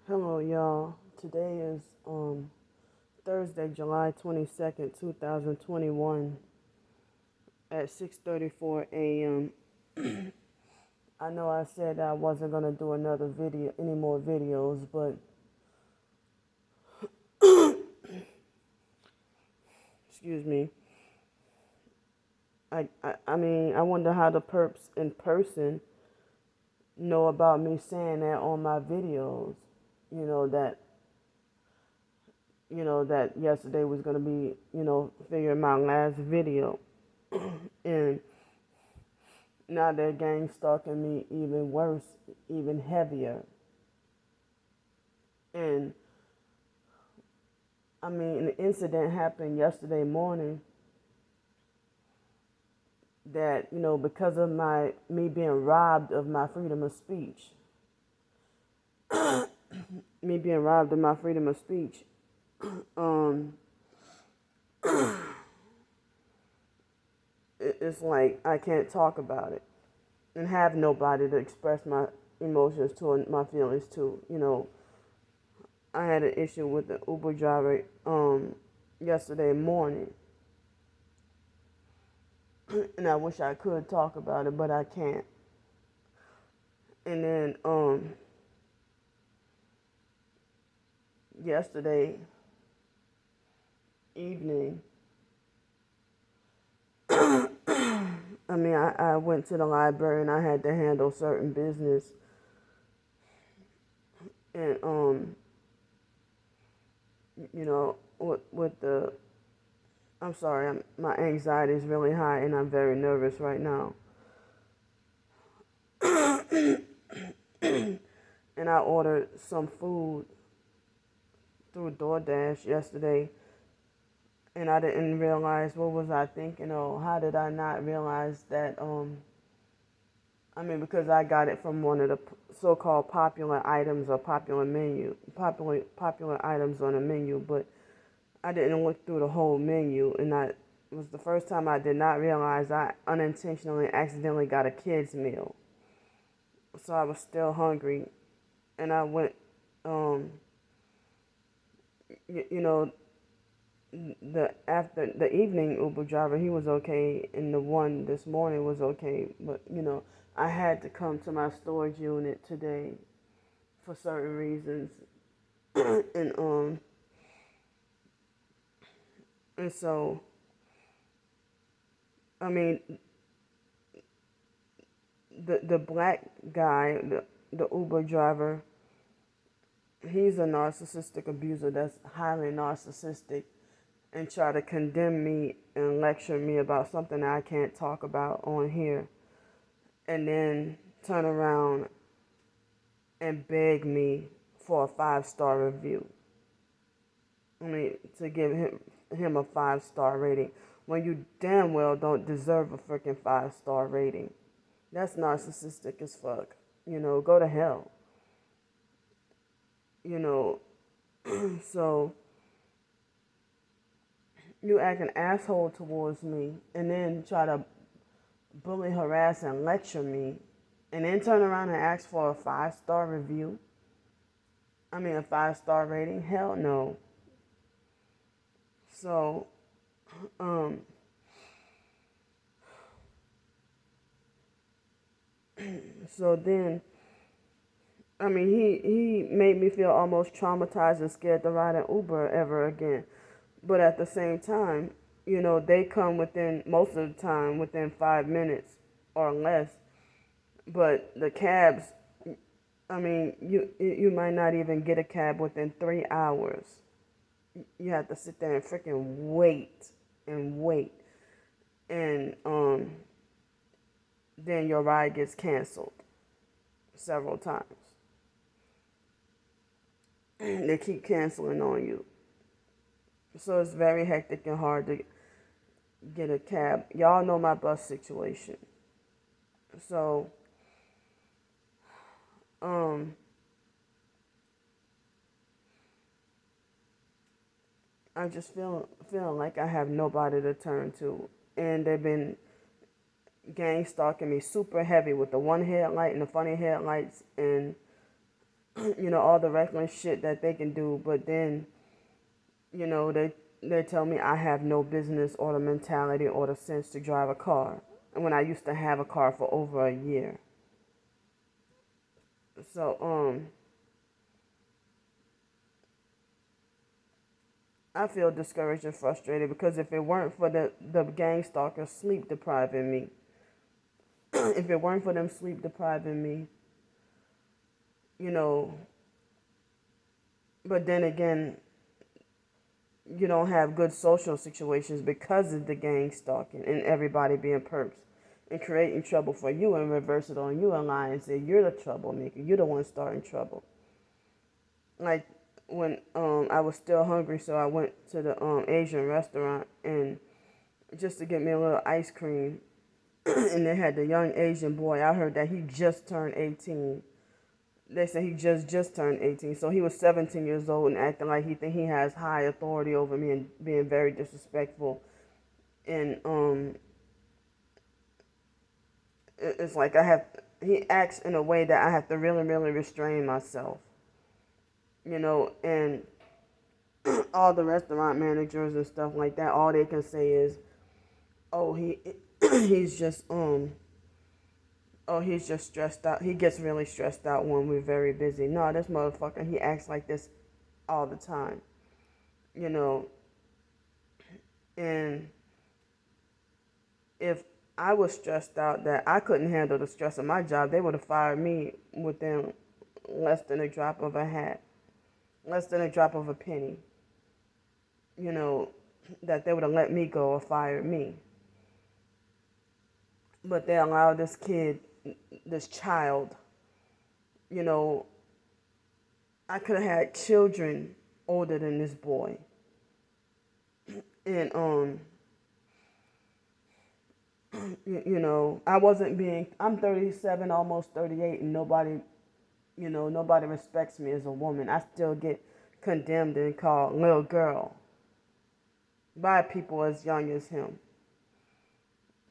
Hello, y'all. Today is Thursday, July 22nd, 2021 at 6:34 a.m. I know I said I wasn't going to do any more videos, but excuse me. I mean, I wonder how the perps in person know about me saying that on my videos. You know that that yesterday was going to be, figuring my last video. And now they're gang stalking me even worse, even heavier. And I mean, an incident happened yesterday morning that, because of me being robbed of my freedom of speech, me being robbed of my freedom of speech, um, it's like I can't talk about it and have nobody to express my emotions to and my feelings to. I had an issue with the Uber driver yesterday morning, and I wish I could talk about it, but I can't. And then yesterday evening, I went to the library and I had to handle certain business, and with the I'm sorry, my anxiety is really high and I'm very nervous right now. And I ordered some food through DoorDash yesterday, and I didn't realize, what was I thinking, or how did I not realize that because I got it from one of the so-called popular items or popular items on the menu, but I didn't look through the whole menu, and it was the first time I did not realize I unintentionally accidentally got a kid's meal. So I was still hungry, and I went, um, you know, the evening Uber driver, he was okay, and the one this morning was okay, but I had to come to my storage unit today for certain reasons, and so I mean the black guy, the Uber driver, he's a narcissistic abuser that's highly narcissistic, and try to condemn me and lecture me about something that I can't talk about on here, and then turn around and beg me for a 5-star review. To give him a 5-star rating when you damn well don't deserve a freaking 5-star rating. That's narcissistic as fuck. Go to hell. You know, so you act an asshole towards me and then try to bully, harass, and lecture me, and then turn around and ask for a 5-star review. A 5-star rating? Hell no. So, um, so then, he made me feel almost traumatized and scared to ride an Uber ever again. But at the same time, they come most of the time within 5 minutes or less. But the cabs, you might not even get a cab within 3 hours. You have to sit there and freaking wait and wait, and then your ride gets canceled several times. They keep canceling on you, so it's very hectic and hard to get a cab. Y'all know my bus situation, so I just feeling like I have nobody to turn to, and they've been gang stalking me super heavy with the one headlight and the funny headlights, and all the reckless shit that they can do. But then, they tell me I have no business or the mentality or the sense to drive a car. And when I used to have a car for over a year. So, I feel discouraged and frustrated because if it weren't for the gang stalkers sleep depriving me, if it weren't for them sleep depriving me, you know, but then again, you don't have good social situations because of the gang stalking and everybody being perps and creating trouble for you and reverse it on you and lie and say you're the troublemaker. You're the one starting trouble. Like when I was still hungry, so I went to the Asian restaurant and just to get me a little ice cream. And they had the young Asian boy. I heard that he just turned 18. They said he just turned 18. So he was 17 years old and acting like he has high authority over me and being very disrespectful. And it's like he acts in a way that I have to really, really restrain myself. And all the restaurant managers and stuff like that, all they can say is, oh, he's just he's just stressed out. He gets really stressed out when we're very busy. No, this motherfucker, he acts like this all the time. And if I was stressed out that I couldn't handle the stress of my job, they would have fired me within less than a drop of a hat, less than a drop of a penny. That they would have let me go or fired me. But they allowed this kid, this child, I could have had children older than this boy. And I'm 37, almost 38, and nobody respects me as a woman. I still get condemned and called little girl by people as young as him.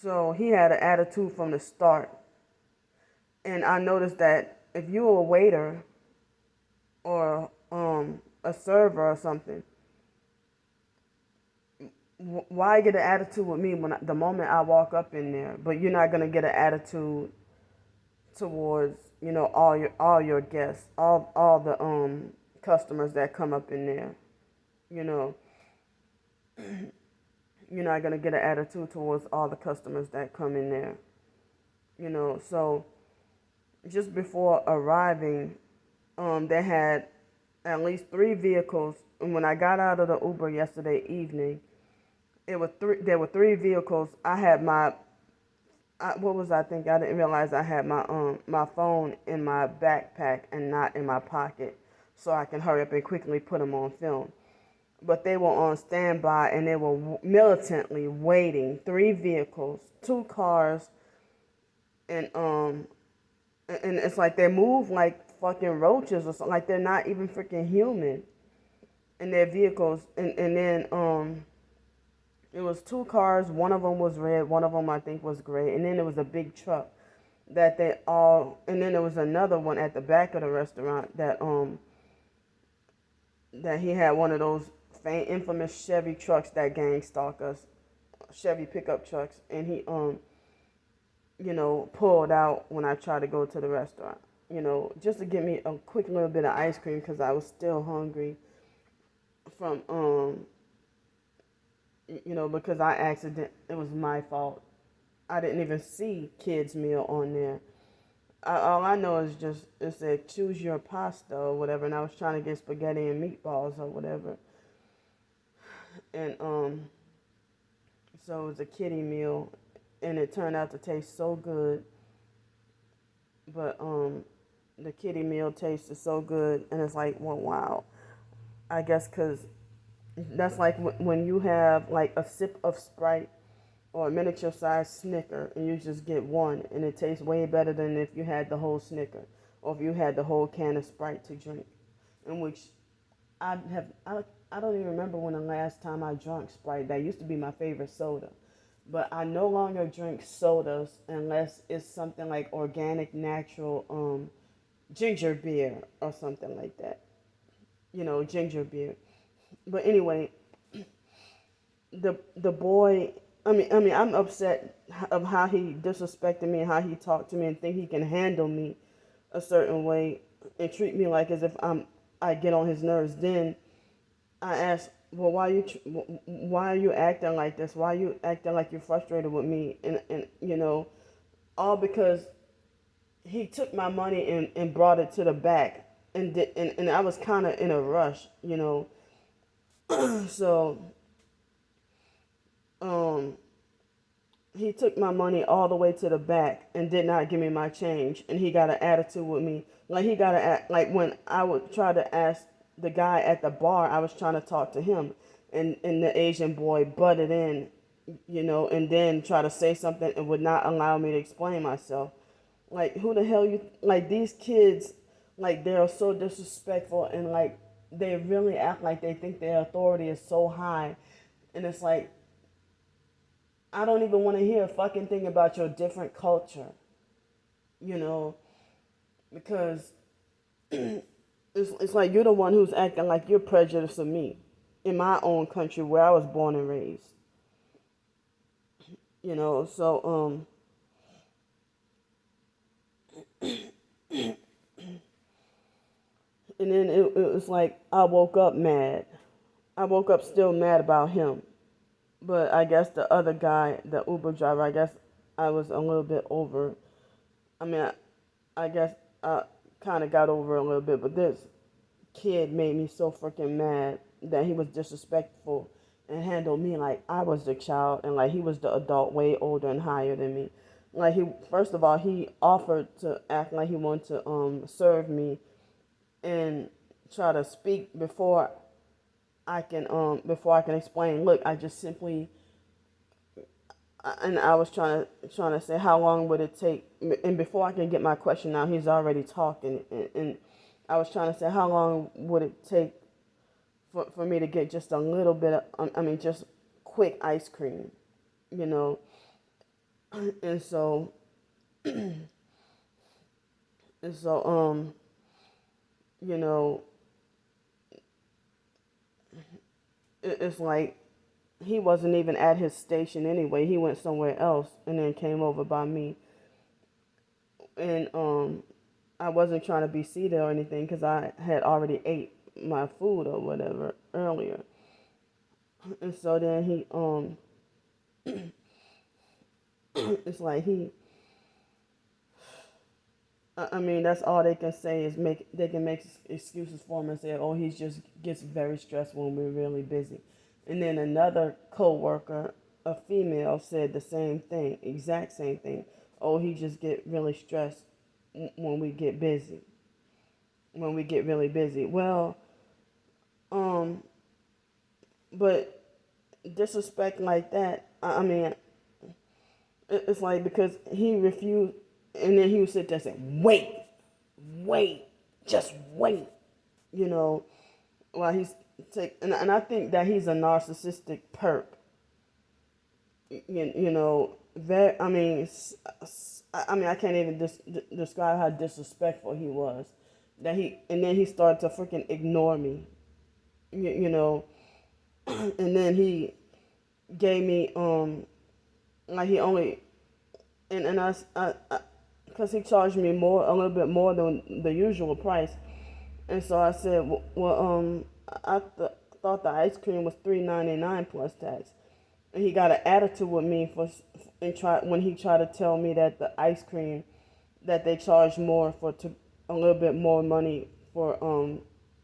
So he had an attitude from the start. And I noticed that if you were a waiter or a server or something, why get an attitude with me the moment I walk up in there? But you're not gonna get an attitude towards all your guests, all the customers that come up in there. You're not gonna get an attitude towards all the customers that come in there. So just before arriving, they had at least 3 vehicles. And when I got out of the Uber yesterday evening, there were 3 vehicles. I had what was I thinking? I didn't realize I had my phone in my backpack and not in my pocket, so I can hurry up and quickly put them on film. But they were on standby and they were militantly waiting. 3 vehicles, 2 cars, and it's like they move like fucking roaches or something. Like they're not even freaking human in their vehicles. And then it was 2 cars. One of them was red. One of them I think was gray. And then there was a big truck and then there was another one at the back of the restaurant that he had one of those infamous Chevy trucks that gang stalk us, Chevy pickup trucks, and he pulled out when I tried to go to the restaurant, just to get me a quick little bit of ice cream because I was still hungry from because it was my fault. I didn't even see kids meal on there. All I know is it said choose your pasta or whatever, and I was trying to get spaghetti and meatballs or whatever. And so it was a kiddie meal, and it turned out to taste so good. But the kiddie meal tasted so good, and it's like, well, wow. I guess because that's like when you have like a sip of Sprite or a miniature sized Snicker, and you just get one, and it tastes way better than if you had the whole Snicker or if you had the whole can of Sprite to drink. In which I don't even remember when the last time I drank Sprite. That used to be my favorite soda. But I no longer drink sodas unless it's something like organic, natural ginger beer or something like that. Ginger beer. But anyway, the boy. I'm upset of how he disrespected me and how he talked to me and think he can handle me a certain way and treat me like as if I get on his nerves. Then I asked, well, why are you acting like this? Why are you acting like you're frustrated with me? And all because he took my money and brought it to the back, and I was kind of in a rush. So um he took my money all the way to the back and did not give me my change, and he got an attitude with me. Like he got like when I would try to ask the guy at the bar, I was trying to talk to him, and the Asian boy butted in, and then try to say something and would not allow me to explain myself. Like, who the hell you, like, these kids, like, they're so disrespectful, and like they really act like they think their authority is so high, and it's like, I don't even want to hear a fucking thing about your different culture, you know, because it's like you're the one who's acting like you're prejudiced of me in my own country where I was born and raised, so and then it was like I woke up mad. I woke up still mad about him. But I guess the other guy, the Uber driver, I guess I was a little bit over. I mean, I guess I kind of got over a little bit, but this kid made me so freaking mad that he was disrespectful and handled me like I was the child and like he was the adult way older and higher than me. Like he, first of all, he offered to act like he wanted to serve me and try to speak before I can explain. Look, I just simply and I was trying to say how long would it take, and before I can get my question out, he's already talking, and I was trying to say how long would it take for me to get just a little bit of, just quick ice cream, you know, and so and so you know it's like he wasn't even at his station anyway. He went somewhere else and then came over by me, and I wasn't trying to be seated or anything because I had already ate my food or whatever earlier. And so then he it's like that's all they can say is they can make excuses for him and say, oh, he just gets very stressed when we're really busy. And then another coworker, a female, said the same thing, exact same thing. Oh, he just get really stressed when we get busy. When we get really busy. Well, um, but disrespect like that, it's like because he refused, and then he would sit there and say, wait, just wait, you know, while he's and I think that he's a narcissistic perp, very, I can't even describe how disrespectful he was, and then he started to freaking ignore me, you know, and then he gave me, like he only, and I because he charged me a little bit more than the usual price, and so I said, well, thought the ice cream was $3.99 plus tax, and he got an attitude with me when he tried to tell me that the ice cream that they charge more a little bit more money for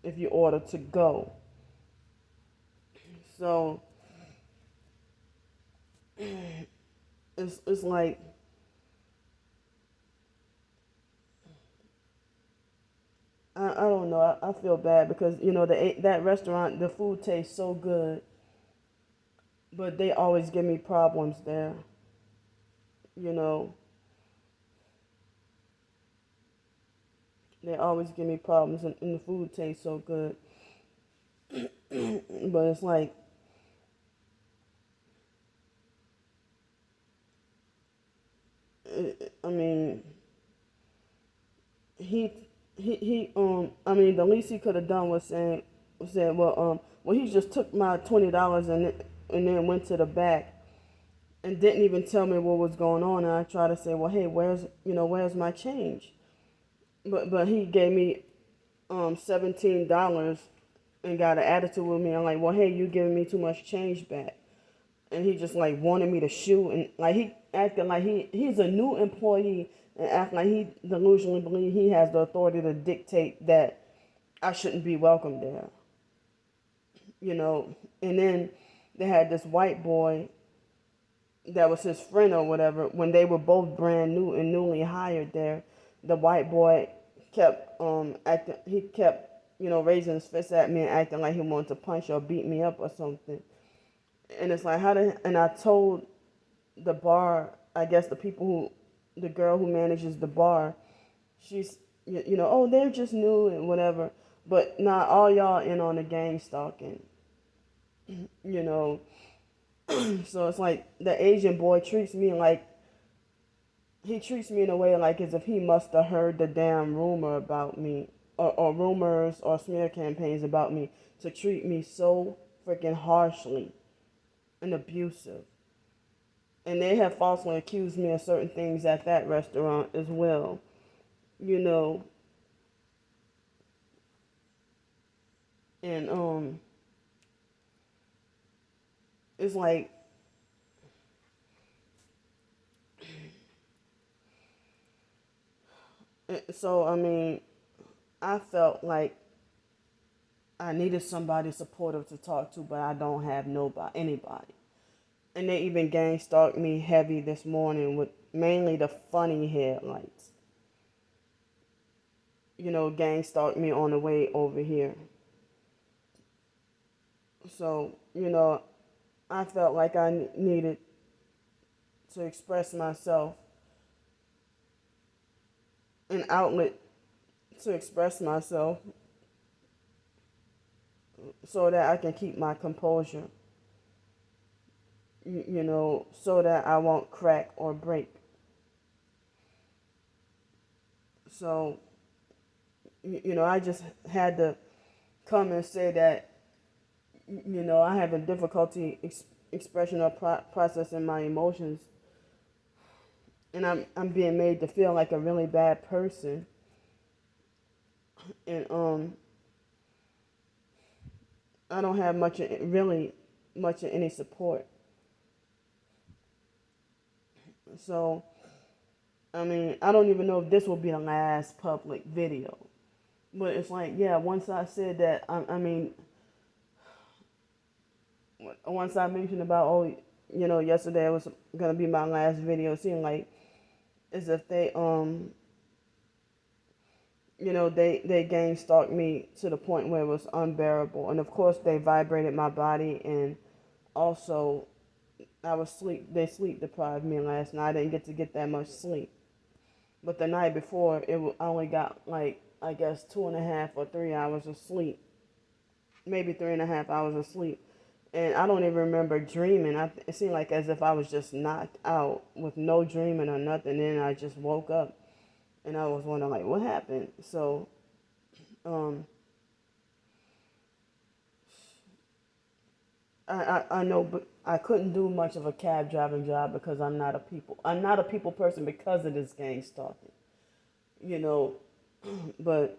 if you order to go. So it's like I don't know. I feel bad because that restaurant, the food tastes so good, but they always give me problems there. You know, they always give me problems, and the food tastes so good. But it's like, I mean, he I mean, the least he could have done was said, well, he just took my $20 and then went to the back and didn't even tell me what was going on. And I tried to say, well, hey, where's my change? But he gave me $17 and got an attitude with me. I'm like, well, hey, you giving me too much change back. And he just like wanted me to shoot, and like he acted like he's a new employee and act like he delusionally believe he has the authority to dictate that I shouldn't be welcome there. And then they had this white boy that was his friend or whatever. When they were both brand new and newly hired there, the white boy kept acting. He kept raising his fist at me and acting like he wanted to punch or beat me up or something. And it's like and I told the bar, I guess the girl who manages the bar, she's oh, they're just new and whatever, but not all y'all in on the gang stalking, you know. So it's like the Asian boy treats me in a way like as if he must have heard the damn rumor about me, or rumors or smear campaigns about me, to treat me so freaking harshly and abusive. And they have falsely accused me of certain things at that restaurant as well. You know, and it's like so. I mean, I felt like I needed somebody supportive to talk to, but I don't have anybody. And they even gang stalked me heavy this morning with mainly the funny headlights. Gang stalked me on the way over here. So, I felt like I needed to express myself, an outlet to express myself so that I can keep my composure, so that I won't crack or break. So, I just had to come and say that, I have a difficulty expression or processing my emotions, and I'm being made to feel like a really bad person, and I don't have really much of any support. So, I mean, I don't even know if this will be the last public video, but it's like, yeah, once I said that, I mean, once I mentioned about, oh, yesterday it was gonna be my last video, it seemed like as if they gang stalked me to the point where it was unbearable. And of course they vibrated my body, and also they sleep deprived me last night. I didn't get that much sleep. But the night before, I only got like, I guess 2.5 or 3 hours of sleep. Maybe 3.5 hours of sleep. And I don't even remember dreaming. It seemed like as if I was just knocked out with no dreaming or nothing. Then I just woke up and I was wondering like, what happened? So, um, I know, but I couldn't do much of a cab driving job because I'm not a people person because of this gang stalking, you know. But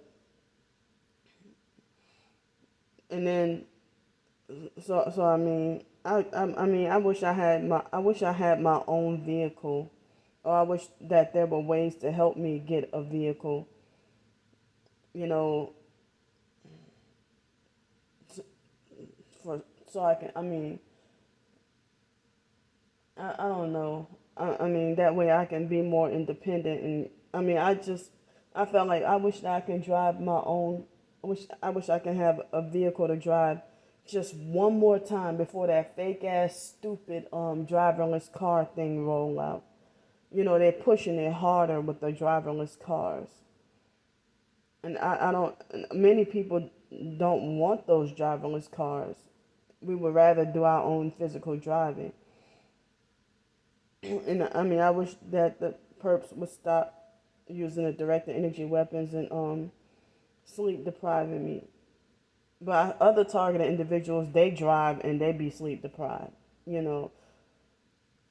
and then so I mean, I mean, I wish I had my own vehicle, or I wish that there were ways to help me get a vehicle, you know, for so I can. I mean, I don't know. I mean, that way I can be more independent. And I mean, I felt like I wish that I can drive my own. I wish I can have a vehicle to drive just one more time before that fake ass stupid driverless car thing roll out. They're pushing it harder with the driverless cars. And I don't, many people don't want those driverless cars. We would rather do our own physical driving. And I mean, I wish that the perps would stop using the direct energy weapons and sleep depriving me. But other targeted individuals, they drive and they be sleep deprived, you know.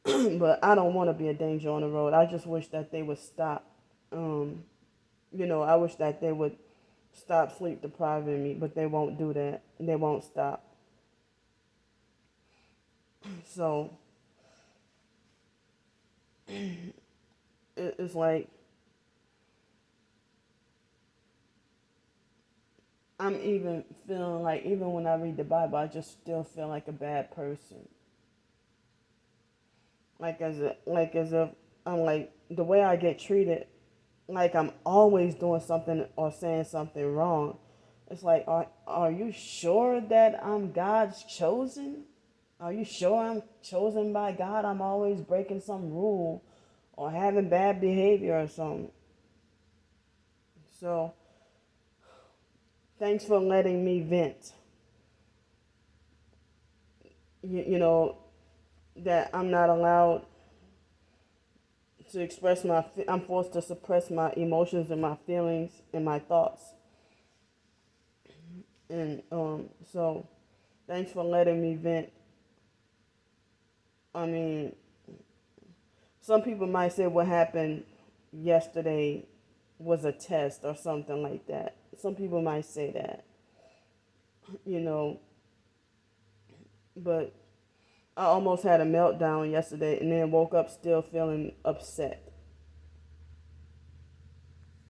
But I don't want to be a danger on the road. I just wish that they would stop. Um, I wish that they would stop sleep depriving me, but they won't do that. They won't stop. So it's like I'm even feeling like, even when I read the Bible, I just still feel like a bad person. Like as if I'm like, the way I get treated, like I'm always doing something or saying something wrong. It's like, are you sure that I'm God's chosen? Are you sure I'm chosen by God? I'm always breaking some rule or having bad behavior or something. So thanks for letting me vent. You know that I'm not allowed to express I'm forced to suppress my emotions and my feelings and my thoughts. And so thanks for letting me vent. I mean, some people might say what happened yesterday was a test or something like that. Some people might say that, you know, but I almost had a meltdown yesterday and then woke up still feeling upset.